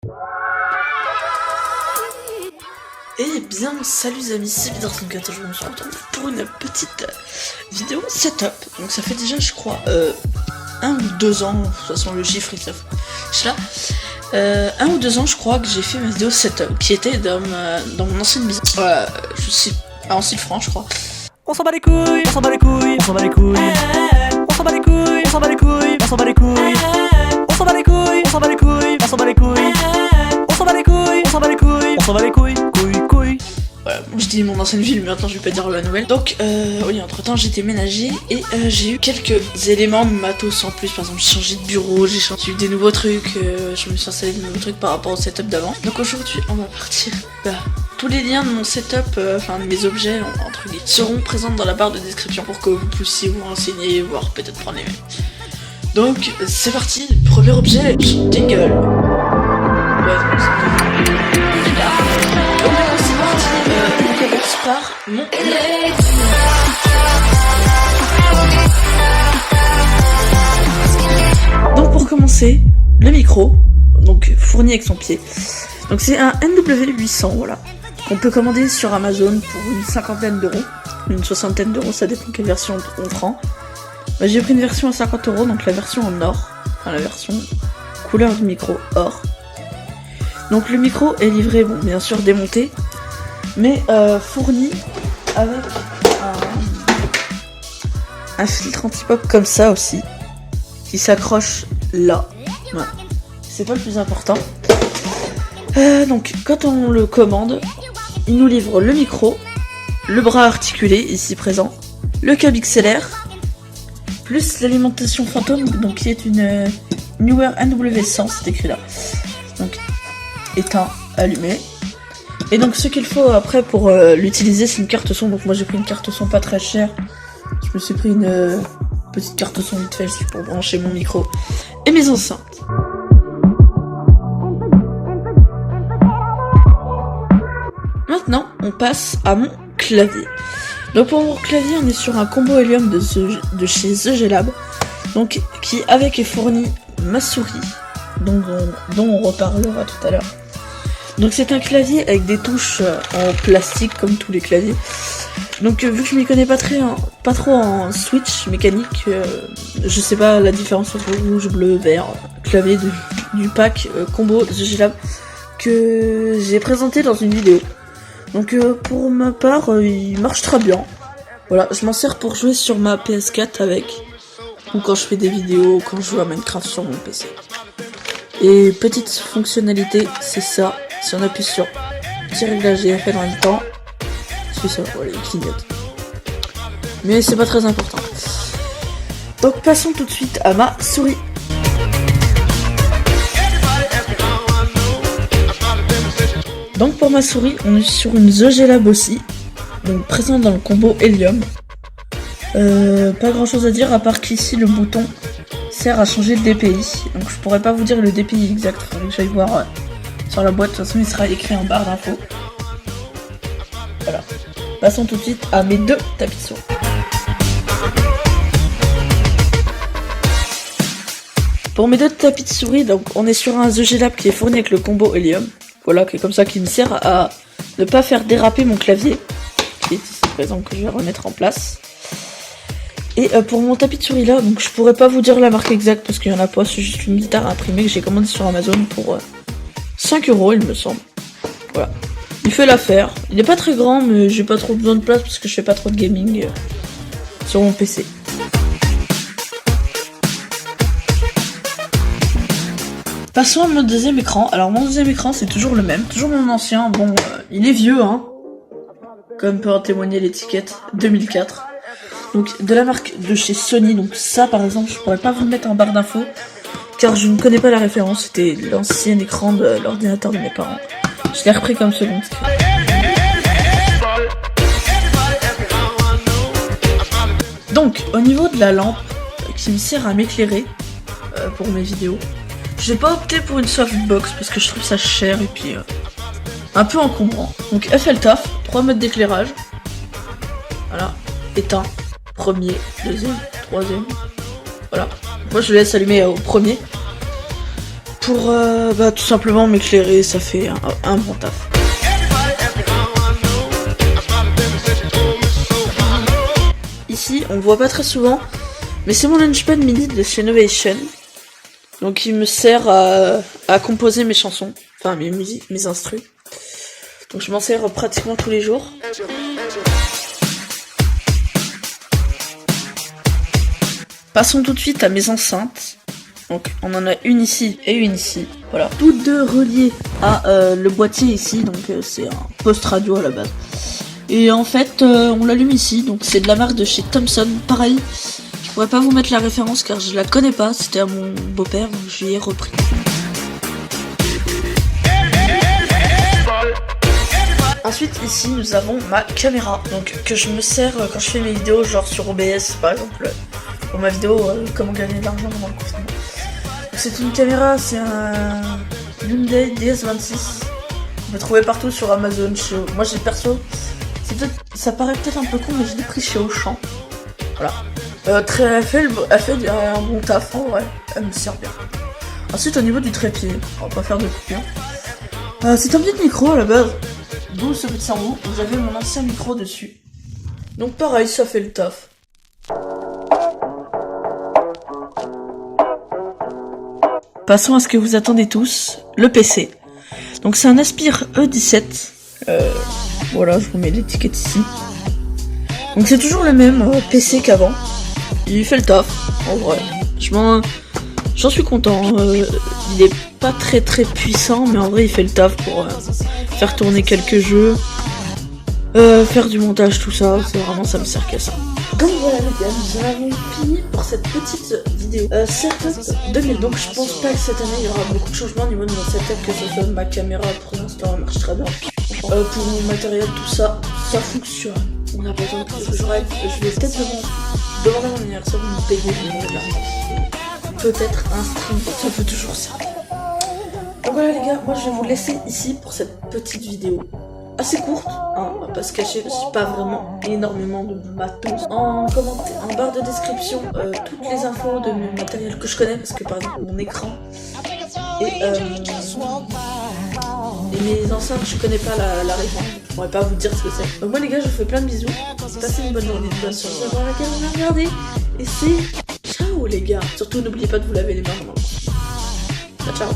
Eh bien, salut les amis, c'est Bidar34, aujourd'hui on se retrouve pour une petite vidéo setup. Donc ça fait déjà, je crois, 1 ou 2 ans, de toute façon le chiffre il s'affiche là. 1 ou 2 ans, je crois, que j'ai fait ma vidéo setup, qui était dans mon ancienne maison. Je sais, en style franc, je crois. On s'en bat les couilles, on s'en bat les couilles, on s'en bat les couilles. On s'en bat les couilles, on s'en bat les couilles, on s'en bat les couilles. On s'en bat les couilles, on s'en bat les couilles, on s'en bat les couilles. On s'en bat les couilles, on s'en bat les couilles, on s'en bat les couilles, couilles. Voilà, je dis mon ancienne ville, mais maintenant je vais pas dire la nouvelle. Donc, oui, entre temps j'ai déménagé et j'ai eu quelques éléments matos en plus. Par exemple, j'ai changé de bureau, j'ai eu des nouveaux trucs, je me suis installé de nouveaux trucs par rapport au setup d'avant. Donc aujourd'hui, on va partir. Tous les liens de mon setup, enfin de mes objets, entre guillemets, seront présents dans la barre de description pour que vous puissiez vous renseigner, voire peut-être prendre les mêmes. Donc, c'est parti, premier objet, jingle. On commence par mon Donc pour commencer, le micro, donc fourni avec son pied. Donc c'est un NW800, voilà, qu'on peut commander sur Amazon pour une 50aine d'euros, une 60aine d'euros, ça dépend quelle version on prend. J'ai pris une version à 50 euros, donc la version en or, enfin la version couleur du micro or. Donc le micro est livré, bon bien sûr démonté, mais fourni avec un filtre anti-pop comme ça aussi, qui s'accroche là. Voilà. C'est pas le plus important. Donc quand on le commande, il nous livre le micro, le bras articulé ici présent, le câble XLR, plus l'alimentation fantôme, donc qui est une Neewer NW100, c'est écrit là. Donc éteint, allumé. Et donc ce qu'il faut après pour l'utiliser, c'est une carte son. Donc moi j'ai pris une carte son pas très chère. Je me suis pris une petite carte son vite fait pour brancher mon micro et mes enceintes. Maintenant on passe à mon clavier. Donc pour mon clavier, on est sur un combo Helium de chez The G-Lab, donc qui avec est fourni ma souris, dont on reparlera tout à l'heure. Donc c'est un clavier avec des touches en plastique comme tous les claviers. Donc vu que je m'y connais pas trop en switch mécanique, je sais pas la différence entre rouge, bleu, vert, clavier du pack combo The G-Lab que j'ai présenté dans une vidéo. Donc pour ma part, il marche très bien. Voilà, je m'en sers pour jouer sur ma PS4 avec, ou quand je fais des vidéos, ou quand je joue à Minecraft sur mon PC. Et petite fonctionnalité, c'est ça. Si on appuie sur petit réglage GFL en même temps, c'est ça, voilà, il clignote. Mais c'est pas très important. Donc passons tout de suite à ma souris. Donc pour ma souris, on est sur une The G-Lab aussi, donc présente dans le combo Helium. Pas grand chose à dire à part qu'ici le bouton sert à changer de DPI. Donc je pourrais pas vous dire le DPI exact, faudrait que j'aille voir sur la boîte, de toute façon il sera écrit en barre d'infos. Voilà. Passons tout de suite à mes 2 tapis de souris. Pour mes 2 tapis de souris, donc on est sur un The G-Lab qui est fourni avec le combo Helium. Voilà, qui est comme ça, qui me sert à ne pas faire déraper mon clavier, qui est ici présent, que je vais remettre en place. Et pour mon tapis de souris là, donc je pourrais pas vous dire la marque exacte parce qu'il y en a pas, c'est juste une guitare imprimée que j'ai commandée sur Amazon pour 5 euros il me semble. Voilà, il fait l'affaire. Il est pas très grand, mais j'ai pas trop besoin de place parce que je fais pas trop de gaming sur mon PC. Passons à mon deuxième écran. Alors mon deuxième écran c'est toujours le même, toujours mon ancien. Bon, il est vieux hein, comme peut en témoigner l'étiquette 2004. Donc de la marque de chez Sony. Donc ça par exemple je pourrais pas vous le mettre en barre d'infos car je ne connais pas la référence. C'était l'ancien écran de l'ordinateur de mes parents. Je l'ai repris comme second screen. Donc au niveau de la lampe qui me sert à m'éclairer pour mes vidéos, j'ai pas opté pour une softbox parce que je trouve ça cher et puis un peu encombrant. Donc elle fait le taf, 3 mètres d'éclairage. Voilà, éteint, premier, deuxième, troisième. Voilà, moi je laisse allumer au premier. pour tout simplement m'éclairer, ça fait un bon taf. Ici, on le voit pas très souvent, mais c'est mon Launchpad mini de chez Novation. Donc il me sert à composer mes chansons, enfin mes musiques, mes instrus. Donc je m'en sers pratiquement tous les jours. Passons tout de suite à mes enceintes. Donc on en a une ici et une ici. Voilà. Toutes deux reliées à le boîtier ici. Donc c'est un poste radio à la base. Et en fait on l'allume ici. Donc c'est de la marque de chez Thomson. Pareil. Je pourrais pas vous mettre la référence car je la connais pas. C'était à mon beau-père. Donc je lui ai repris. Ensuite ici nous avons ma caméra. Donc que je me sers quand je fais mes vidéos genre sur OBS par exemple. Pour ma vidéo comment gagner de l'argent pendant le confinement. C'est une caméra, c'est un Hyundai DS26. On peut trouver partout sur Amazon, moi j'ai perso. Ça paraît peut-être un peu con mais je l'ai pris chez Auchan. Voilà. Elle fait un bon taf en vrai, elle me sert bien. Ensuite au niveau du trépied, on va pas faire de coupure. C'est un petit micro à la base, d'où ce petit embout où j'avais mon ancien micro dessus. Donc pareil, ça fait le taf. Passons à ce que vous attendez tous, le PC. Donc c'est un Aspire E17. Voilà, je vous mets l'étiquette ici. Donc c'est toujours le même PC qu'avant. Il fait le taf, en vrai. J'en suis content. Il est pas très puissant, mais en vrai il fait le taf pour faire tourner quelques jeux. Faire du montage, tout ça, c'est vraiment, ça me sert qu'à ça. Donc voilà les gars, nous avons fini pour cette petite vidéo. Setup 2000, donc je pense pas que cette année il y aura beaucoup de changements au niveau de mon setup, que ce soit ma caméra pour l'instant elle marche très bien. Pour mon matériel, tout ça, ça fonctionne. On a besoin de je vais peut-être demander à mon anniversaire de me payer peut-être un stream, ça peut toujours servir. Donc voilà les gars, moi je vais vous laisser ici pour cette petite vidéo. Assez courte, hein, on va pas se cacher, j'ai pas vraiment énormément de matos. En barre de description, toutes les infos de mon matériel que je connais, parce que par exemple mon écran et mes enceintes, je connais pas la réponse, je pourrais pas vous dire ce que c'est. Donc moi les gars, je vous fais plein de bisous, passez une bonne journée, une bonne soirée dans laquelle vous m'avez regardé, et c'est ciao les gars. Surtout n'oubliez pas de vous laver les mains. Ciao ciao.